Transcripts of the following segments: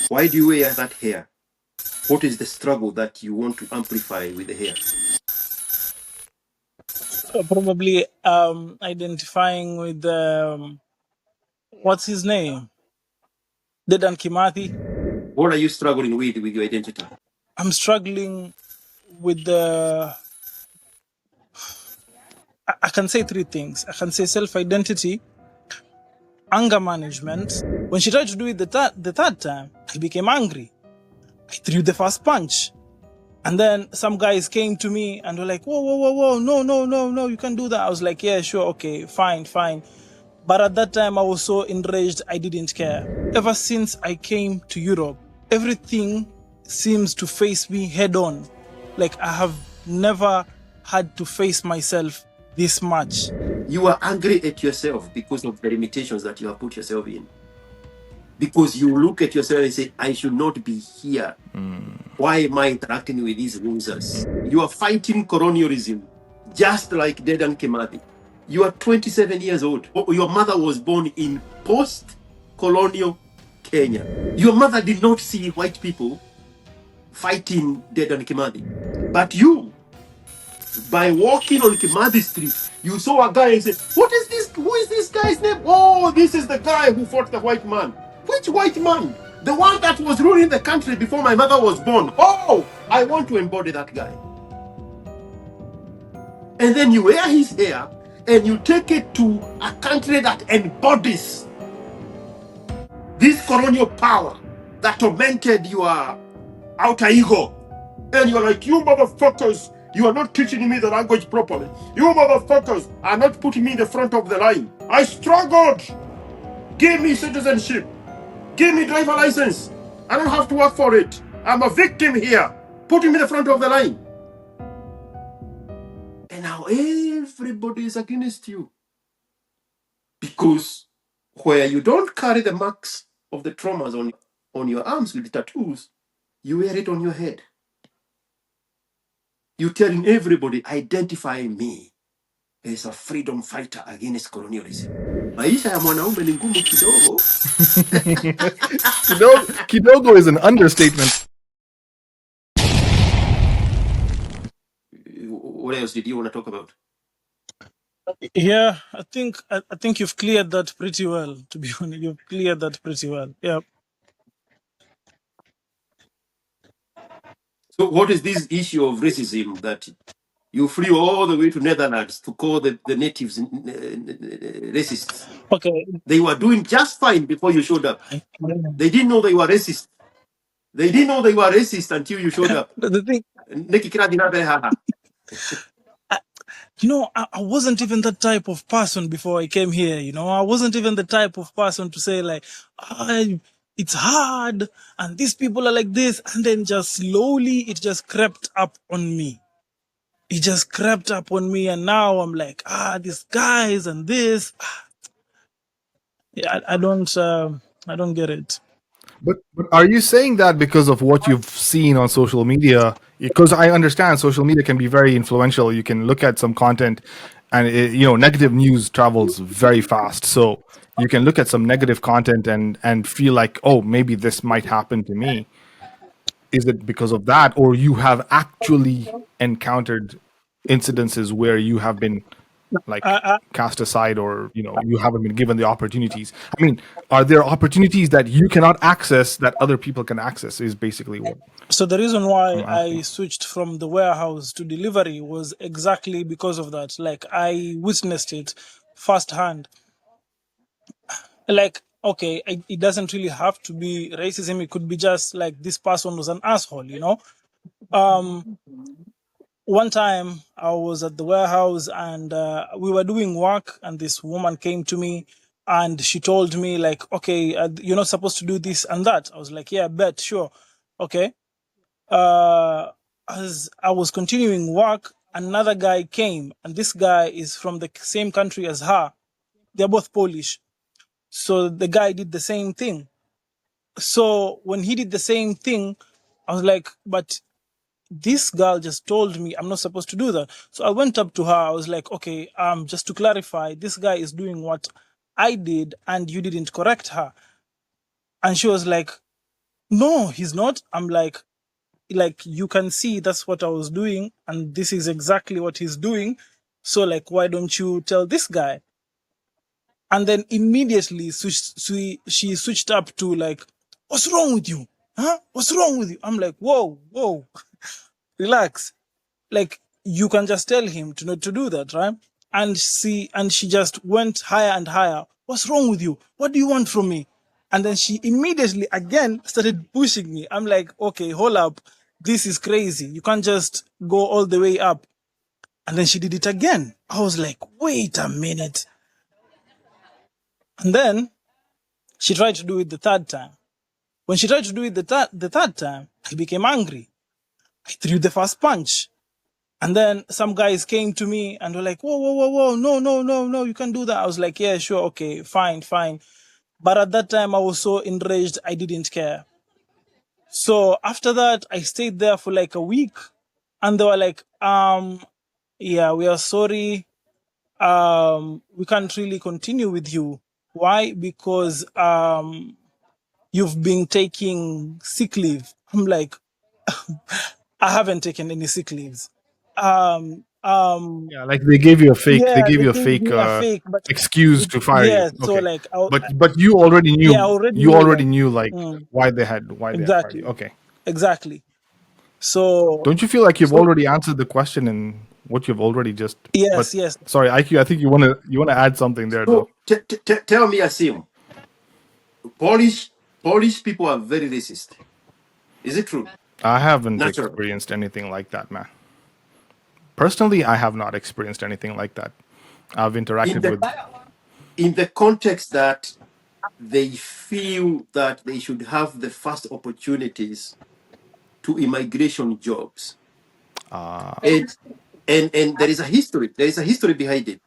Why do you wear that hair? What is the struggle that you want to amplify with the hair? Probably identifying with what's his name? Dedan Kimathi. What are you struggling with your identity? I'm struggling with the. I can say three things. I can say self-identity, anger management. When she tried to do it the third time, I became angry. I threw the first punch. And then some guys came to me and were like, whoa, whoa, whoa, whoa, no, no, no, no, you can't do that. I was like, yeah, sure, okay, fine, fine. But at that time, I was so enraged, I didn't care. Ever since I came to Europe, everything seems to face me head on. Like I have never had to face myself this much. You are angry at yourself because of the limitations that you have put yourself in. Because you look at yourself and say, I should not be here. Why am I interacting with these losers? You are fighting colonialism, just like Dedan Kimathi. You are 27 years old. Your mother was born in post-colonial Kenya. Your mother did not see white people fighting Dedan Kimathi. But you, by walking on Kimathi Street, you saw a guy and said, what is this? Who is this guy's name? Oh, this is the guy who fought the white man. Which white man? The one that was ruling the country before my mother was born. Oh, I want to embody that guy. And then you wear his hair and you take it to a country that embodies this colonial power that tormented your outer ego. And you're like, you motherfuckers, you are not teaching me the language properly. You motherfuckers are not putting me in the front of the line. I struggled. Give me citizenship. Give me driver license. I don't have to work for it. I'm a victim here. Putting me in the front of the line. And now everybody is against you. Because where you don't carry the marks of the traumas on your arms with the tattoos, you wear it on your head. You're telling everybody, identify me as a freedom fighter against colonialism. Maisha ya mwanaume ni ngumu kidogo. Kidogo is an understatement. What else did you want to talk about? Yeah, I think you've cleared that pretty well. To be honest, you've cleared that pretty well. Yeah. So what is this issue of racism that you flew all the way to Netherlands to call the natives racists? Okay. They were doing just fine before you showed up. They didn't know they were racist. They didn't know they were racist until you showed up. The thing, I wasn't even that type of person before I came here. I wasn't even the type of person to say like, it's hard and these people are like this. And then just slowly it just crept up on me. It just crept up on me. And now I'm like, these guys and this. Yeah, I don't get it. But are you saying that because of what you've seen on social media? Because I understand social media can be very influential. You can look at some content, and negative news travels very fast. So you can look at some negative content and feel like, oh, maybe this might happen to me. Is it because of that, or you have actually encountered incidences where you have been like cast aside, or you haven't been given the opportunities? I mean, are there opportunities that you cannot access that other people can access, is basically what So the reason why I'm asking. I switched from the warehouse to delivery was exactly because of that. Like I witnessed it firsthand. Like, okay, it doesn't really have to be racism. It could be just like this person was an asshole. One time I was at the warehouse and we were doing work, and this woman came to me and she told me like, okay, you're not supposed to do this and that. I was like, yeah, bet, sure. Okay. As I was continuing work, another guy came, and this guy is from the same country as her. They're both Polish. So the guy did the same thing. So when he did the same thing, I was like, but this girl just told me I'm not supposed to do that. So I went up to her. I was like, okay, just to clarify, this guy is doing what I did and you didn't correct her. And she was like, no, he's not. I'm like, you can see that's what I was doing, and this is exactly what he's doing. So like, why don't you tell this guy? And then immediately she switched up to like, what's wrong with you? Huh? What's wrong with you? I'm like, whoa, relax. Like, you can just tell him to not to do that, right? And she just went higher and higher. What's wrong with you? What do you want from me? And then she immediately again started pushing me. I'm like, okay, hold up. This is crazy. You can't just go all the way up. And then she did it again. I was like, wait a minute. And then she tried to do it the third time. When she tried to do it the third time, I became angry. I threw the first punch. And then some guys came to me and were like, whoa, no, you can't do that. I was like, yeah, sure, okay, fine. But at that time, I was so enraged, I didn't care. So after that, I stayed there for like a week, and they were like, yeah, we are sorry. We can't really continue with you. Why? Because you've been taking sick leave. I'm like, I haven't taken any sick leaves. Yeah, like they gave you a fake, they Yeah, gave they you a gave fake me a fake, but excuse to fire you. yeah, so Okay, like, but you already yeah, I knew, already you knew already that. knew like Mm, why they had fired you. exactly, Okay, exactly. So, don't you feel like you've so already answered the question in what you've already just? But yes. sorry, IQ, I think you want to add something there though. So tell me, Asim, Polish Polish people are very racist. Is it true? I haven't Natural. experienced anything like that, man. Personally, I have not experienced anything like that. I've In interacted the with. in the context that they feel that they should have the first opportunities to immigration jobs. And and there is a history. There is a history behind it.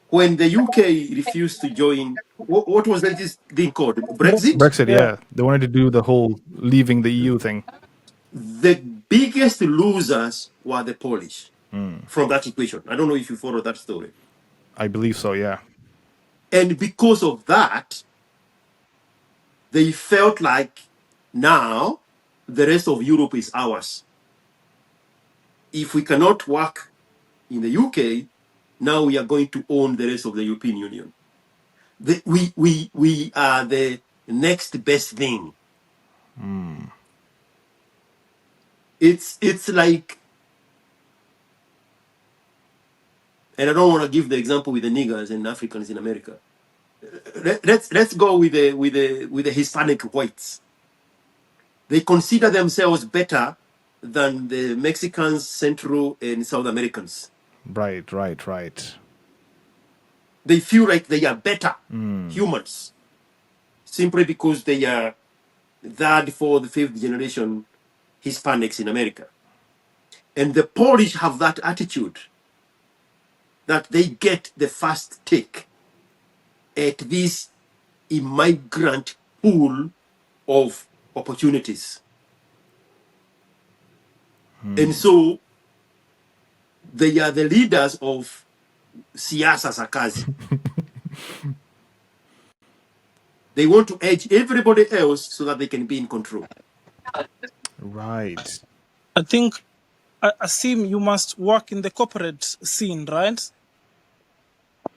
When the UK refused to join, what was that this thing called? Brexit? Brexit, Yeah, yeah, they wanted to do the whole leaving the EU thing. The biggest losers were the Polish from that equation. I don't know if you follow that story. I believe so, yeah. And because of that, they felt like now the rest of Europe is ours. If we cannot work in the UK, now we are going to own the rest of the European Union. We are the next best thing. It's like, and I don't want to give the example with the niggers and Africans in America. Let's go with the Hispanic whites. They consider themselves better than the Mexicans, Central and South Americans. Right. They feel like they are better humans simply because they are third, fourth, fifth generation Hispanics in America. And the Polish have that attitude that they get the first take at this immigrant pool of opportunities. And so they are the leaders of siasa sakazi. They want to edge everybody else so that they can be in control. Right. I think, Asim, you must work in the corporate scene, right?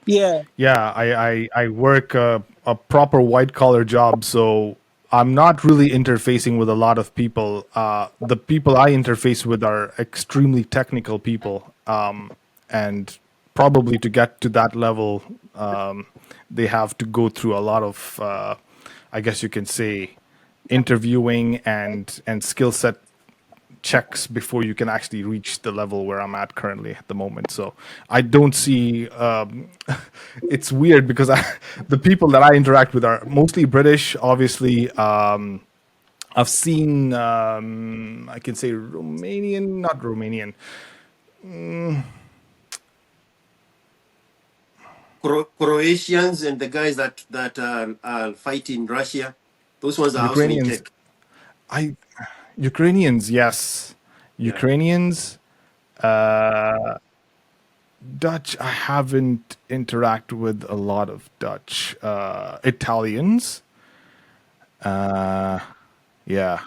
Yeah, Yeah, I work a proper white collar job, so I'm not really interfacing with a lot of people. The people I interface with are extremely technical people, and probably to get to that level, they have to go through a lot of, I guess you can say, interviewing and skill set checks before you can actually reach the level where I'm at currently at the moment. So I don't see. It's weird because the people that I interact with are mostly British. Obviously, I've seen. I can say Romanian, not Romanian. Croatians and the guys that are fighting Russia, those ones are also in Ukrainians. tech. I Ukrainians, yes. Yeah. Ukrainians. Dutch, I haven't interacted with a lot of Dutch. Italians. Yeah.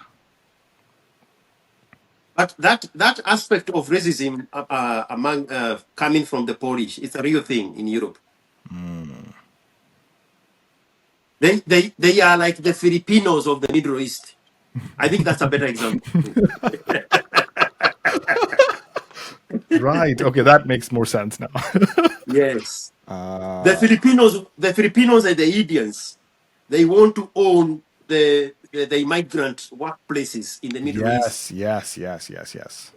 But that aspect of racism among coming from the Polish, it's a real thing in Europe. They are like the Filipinos of the Middle East. I think that's a better example. Right. Okay, that makes more sense now. Yes. The Filipinos and the Indians, they want to own the migrant workplaces in the Middle East. yes. Yes.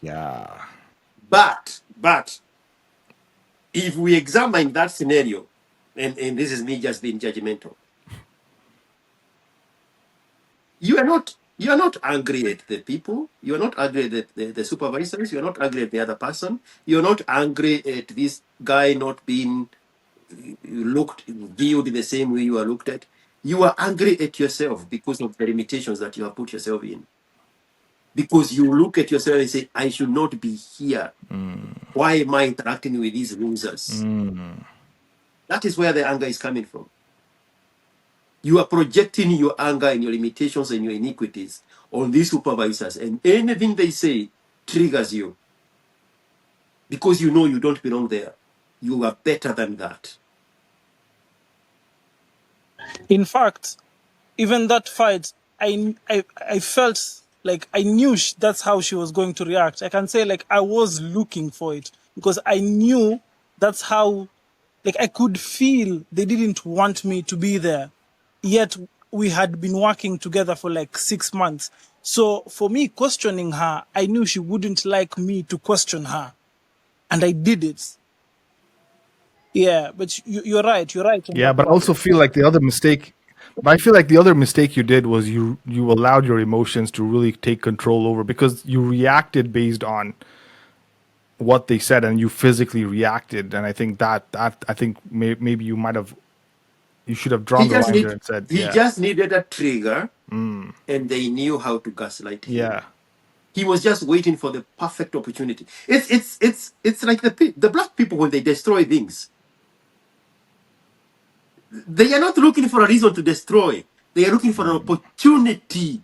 Yeah. But if we examine that scenario, and this is me just being judgmental, you are not angry at the people, you are not angry at the supervisors, you are not angry at the other person, you're not angry at this guy not being viewed in the same way you are looked at. You are angry at yourself because of the limitations that you have put yourself in. Because you look at yourself and say, I should not be here. Why am I interacting with these losers? That is where the anger is coming from. You are projecting your anger and your limitations and your iniquities on these supervisors, and anything they say triggers you because you know you don't belong there. You are better than that. In fact, even that fight, I felt like I knew that's how she was going to react. I can say like I was looking for it because I knew that's how, like I could feel they didn't want me to be there. Yet we had been working together for like 6 months. So for me questioning her, I knew she wouldn't like me to question her. And I did it. Yeah, but you're right. You're right on Yeah, that but I one. also feel like the other mistake. But I feel like the other mistake you did was you allowed your emotions to really take control over, because you reacted based on what they said and you physically reacted. And I think that I think maybe you should have drawn He the just line there need and said, he yeah, just needed a trigger, and they knew how to gaslight him. yeah, He was just waiting for the perfect opportunity. It's like the black people when they destroy things. They are not looking for a reason to destroy. They are looking for an opportunity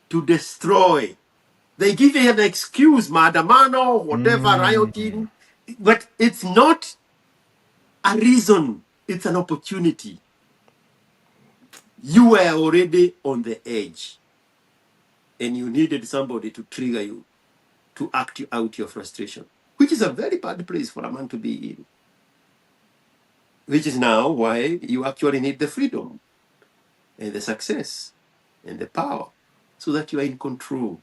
to destroy. They give you an excuse, madamano, whatever, rioting, but it's not a reason. It's an opportunity. You were already on the edge, and you needed somebody to trigger you, to act out your frustration, which is a very bad place for a man to be in. Which is now why you actually need the freedom and the success and the power so that you are in control.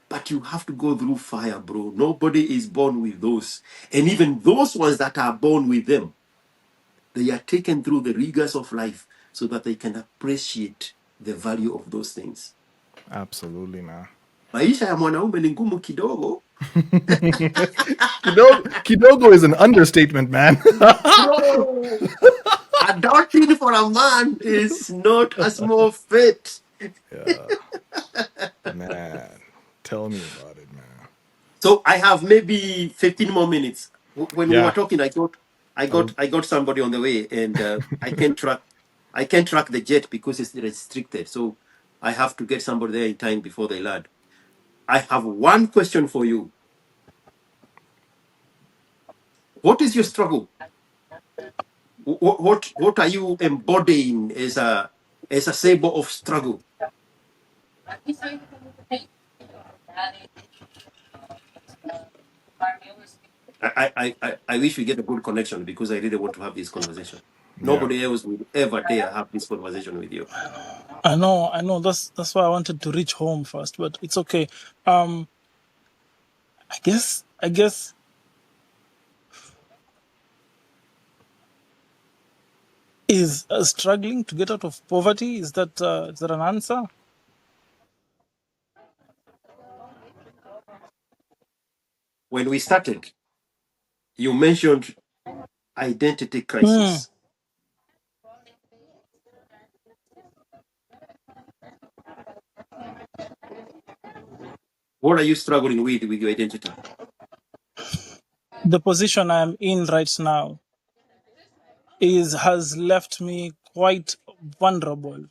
But you have to go through fire, bro. Nobody is born with those. And even those ones that are born with them, they are taken through the rigors of life so that they can appreciate the value of those things. absolutely, man. Maisha ya mwanaume ni ngumu kidogo. Kidogo is an understatement, man. Bro, adulting for a man is not a small feat. Man, tell me about it, man. So I have maybe 15 more minutes. When we were Yeah. talking, I got somebody on the way, and I can't track the jet because it's restricted. So I have to get somebody there in time before they land. I have one question for you. What is your struggle? What are you embodying as a symbol of struggle? I wish we get a good connection because I really want to have this conversation. Nobody else will ever dare have this conversation with you. I know. That's why I wanted to reach home first, but it's okay. I guess is struggling to get out of poverty. Is that an answer? When we started, you mentioned identity crisis. What are you struggling with your identity? The position I'm in right now has left me quite vulnerable.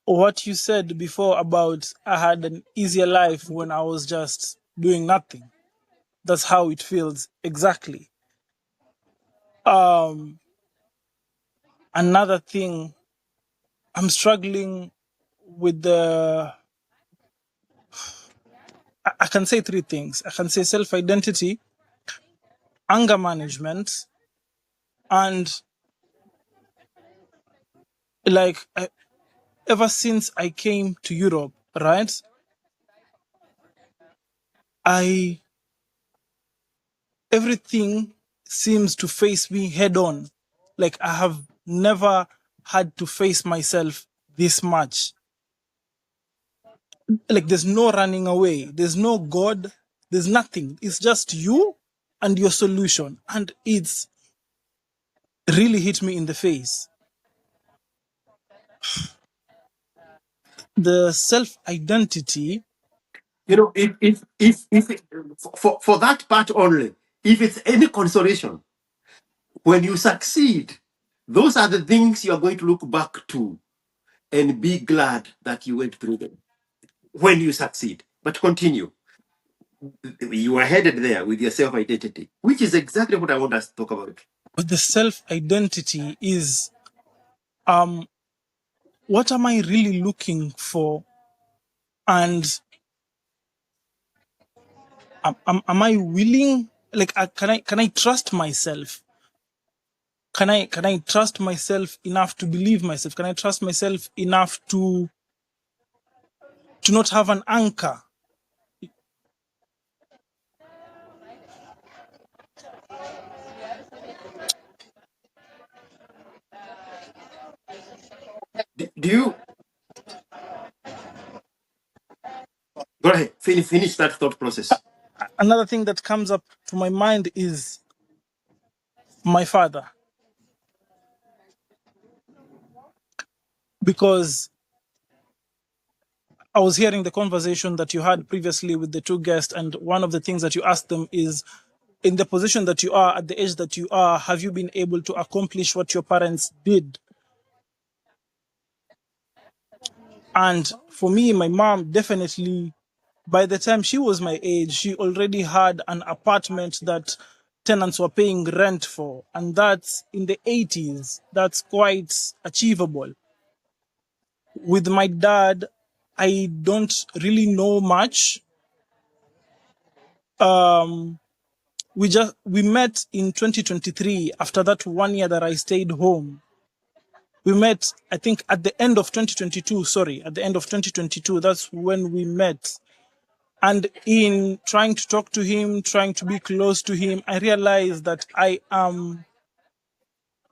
What you said before about I had an easier life when I was just doing nothing. That's how it feels exactly. Another thing, I'm struggling with I can say three things. I can say self identity, anger management, and like ever since I came to Europe, right? I Everything seems to face me head on. Like I have never had to face myself this much. Like there's no running away, there's no God, there's nothing. It's just you and your solution. And it's really hit me in the face. The self identity, You know, for that part only, if it's any consolation, when you succeed, those are the things you are going to look back to and be glad that you went through them when you succeed. But continue. You are headed there with your self identity, which is exactly what I want us to talk about. but the self identity is what am I really looking for? And am I willing? Like, can I trust myself? Can I trust myself enough to believe myself? Can I trust myself enough to not have an anchor? Do you go ahead, finish that thought process? Another thing that comes up to my mind is my father, because I was hearing the conversation that you had previously with the two guests, and one of the things that you asked them is, in the position that you are, at the age that you are, have you been able to accomplish what your parents did? And for me, my mom definitely, by the time she was my age, she already had an apartment that tenants were paying rent for. And that's in the 80s. That's quite achievable. With my dad, I don't really know much. We met in 2023 after that 1 year that I stayed home. We met, I think, at the end of 2022. Sorry, at the end of 2022. That's when we met. And in trying to talk to him, trying to be close to him, I realized that I am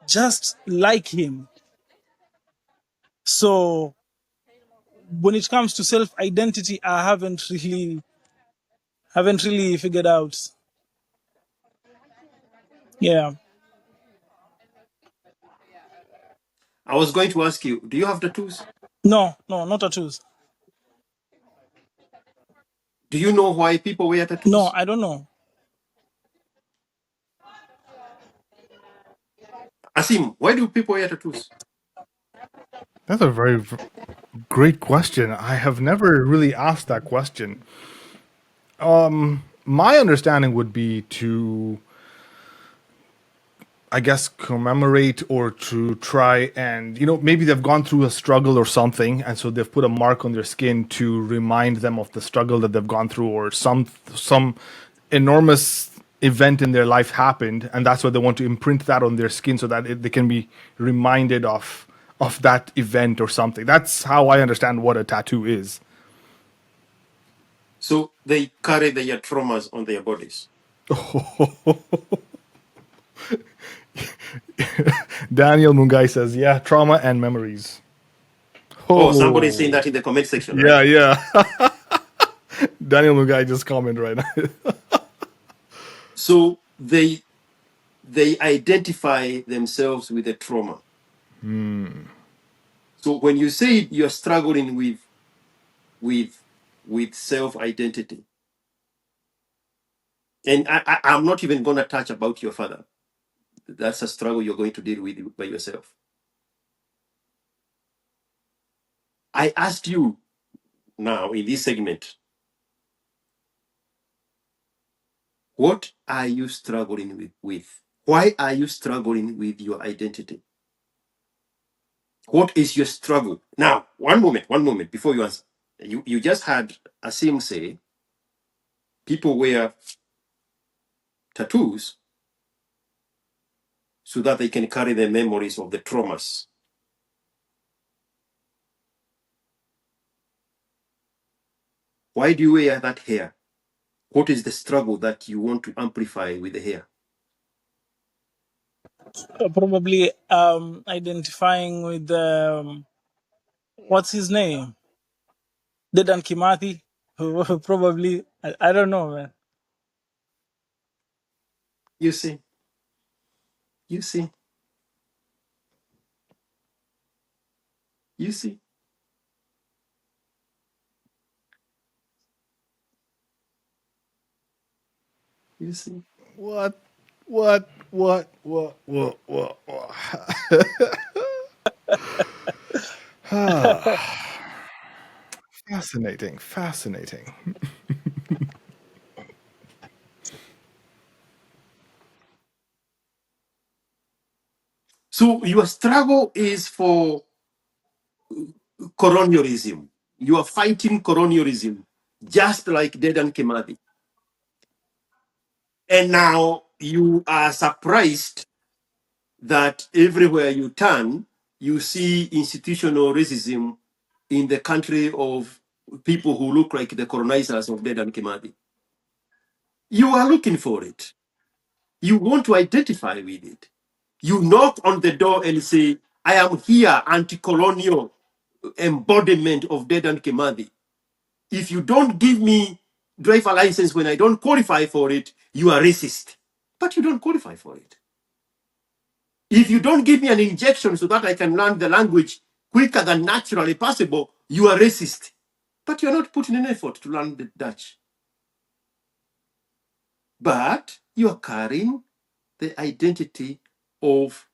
just like him. So when it comes to self-identity, I haven't really figured out. Yeah. I was going to ask you, do you have tattoos? No, not tattoos. Do you know why people wear No, tattoos? I don't know. Asim, why do people wear tattoos? That's a very great question. I have never really asked that question. My understanding would be to, I guess, commemorate or to try and, maybe they've gone through a struggle or something, and so they've put a mark on their skin to remind them of the struggle that they've gone through, or some enormous event in their life happened, and that's why they want to imprint that on their skin so that they can be reminded of that event or something. That's how I understand what a tattoo is. So they carry their traumas on their bodies. Daniel Mungai says, "Yeah, trauma and memories." Oh, somebody is saying Oh, that in the comment section, right? yeah, yeah. Daniel Mugai just commented right now. So they identify themselves with the trauma. So when you say you're struggling with with self identity, and I'm not even going to touch about your father. That's a struggle you're going to deal with by yourself. I asked you now in this segment, what are you struggling with? Why are you struggling with your identity? What is your struggle? Now, one moment before you answer. You just had Asim say people wear tattoos so that they can carry the memories of the traumas. Why do you wear that hair? What is the struggle that you want to amplify with the hair? Probably identifying with what's his name? Dedan Kimathi. Probably. I don't know, man. You see, you see, you see. You see. What? What? Fascinating. Fascinating. So your struggle is for colonialism. You are fighting colonialism, just like Dedan Kimathi. And now you are surprised that everywhere you turn, you see institutional racism in the country of people who look like the colonizers of Dedan Kimathi. You are looking for it. You want to identify with it. You knock on the door and say, I am here, anti-colonial embodiment of Dedan Kimathi. If you don't give me driver license when I don't qualify for it, you are racist. But you don't qualify for it. If you don't give me an injection so that I can learn the language quicker than naturally possible, you are racist. But you're not putting in effort to learn the Dutch. But you are carrying the identity of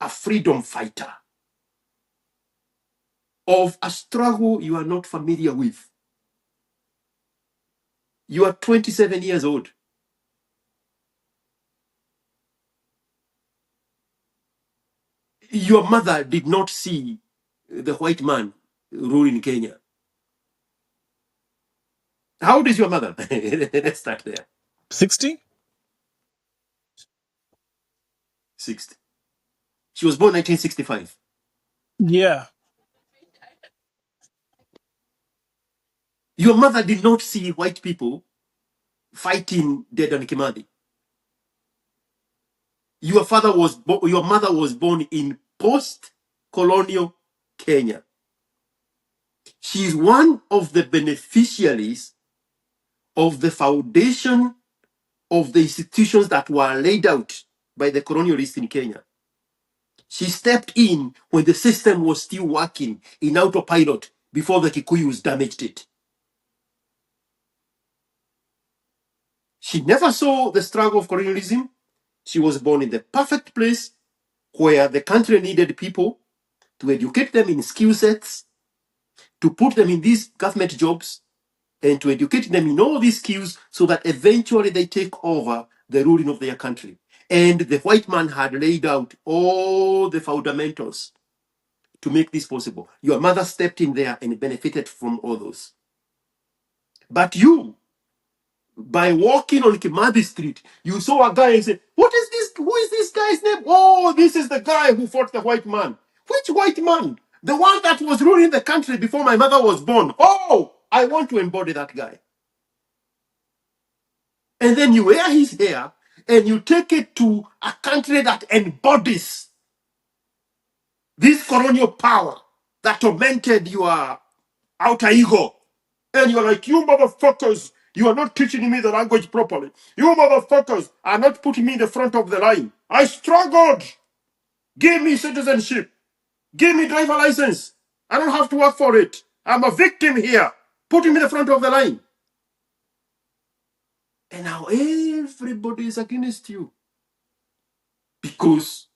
a freedom fighter, of a struggle you are not familiar with. You are 27 years old. Your mother did not see the white man ruling Kenya. How old is your mother? Let's start there. 60? 60. She was born 1965. Yeah. Your mother did not see white people fighting Dedan Kimathi. Your mother was born in post-colonial Kenya. She is one of the beneficiaries of the foundation of the institutions that were laid out by the colonialists in Kenya. She stepped in when the system was still working in autopilot before the Kikuyus damaged it. She never saw the struggle of colonialism. She was born in the perfect place where the country needed people to educate them in skill sets, to put them in these government jobs, and to educate them in all these skills so that eventually they take over the ruling of their country. And the white man had laid out all the fundamentals to make this possible. Your mother stepped in there and benefited from all those. But you, by walking on Kimathi Street, you saw a guy and said, what is this? Who is this guy's name? Oh, this is the guy who fought the white man. Which white man? The one that was ruling the country before my mother was born. Oh, I want to embody that guy. And then you wear his hair and you take it to a country that embodies this colonial power that tormented your outer ego. And you're like, you motherfuckers, you are not teaching me the language properly. You motherfuckers are not putting me in the front of the line. I struggled. Give me citizenship. Give me driver license. I don't have to work for it. I'm a victim here. Putting me in the front of the line. And now everybody is against you. Because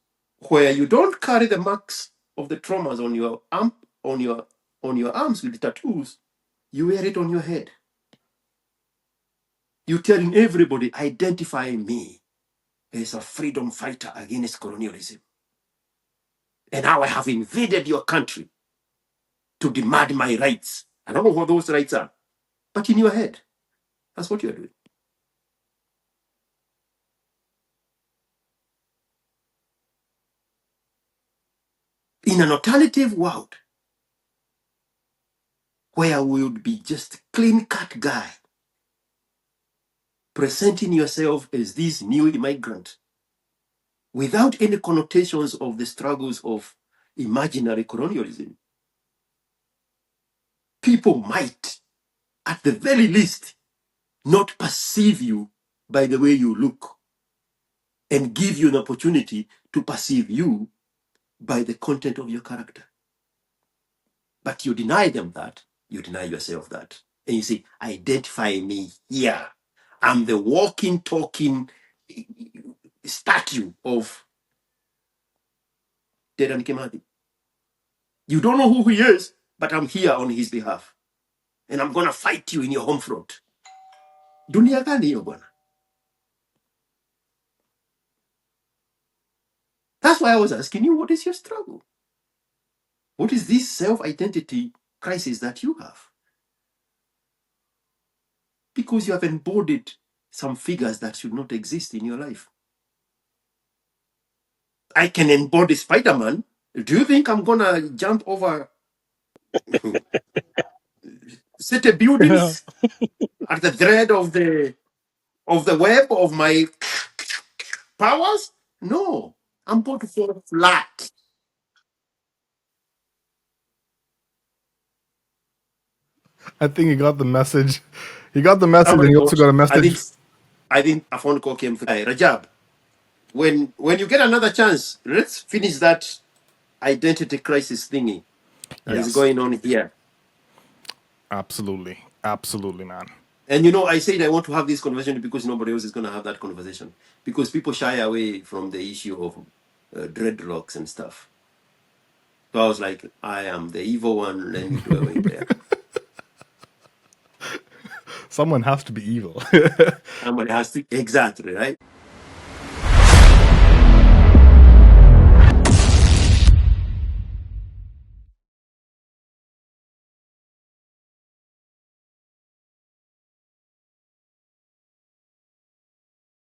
where you don't carry the marks of the traumas on your arm, on your on your arms with tattoos, you wear it on your head. You're telling everybody, identify me as a freedom fighter against colonialism. And now I have invaded your country to demand my rights. I don't know what those rights are, but in your head, that's what you're doing. In an alternative world, where we would be just clean-cut guy, presenting yourself as this new immigrant, without any connotations of the struggles of imaginary colonialism, people might, at the very least, not perceive you by the way you look and give you an opportunity to perceive you by the content of your character. But you deny them that, you deny yourself that. And you say, identify me here. I'm the walking, talking statue of Dedan Kimathi. You don't know who he is, but I'm here on his behalf. And I'm going to fight you in your home front. Dunia gani hiyo bwana? That's why I was asking you, what is your struggle? What is this self-identity crisis that you have? Because you have embodied some figures that should not exist in your life. I can embody Spider-Man. Do you think I'm going to jump over city buildings at the thread of the web of my powers? No, I'm going to fall flat. I think he got the message. He got the message, and he also got a message. I think a phone call came through. Rajab, when you get another chance, let's finish that identity crisis thingy that is going on here. Absolutely, man. And you know, I said I want to have this conversation because nobody else is going to have that conversation. Because people shy away from the issue of dreadlocks and stuff. So I was like, I am the evil one. Let me do away there. Someone has to be evil. Somebody has to, exactly, right?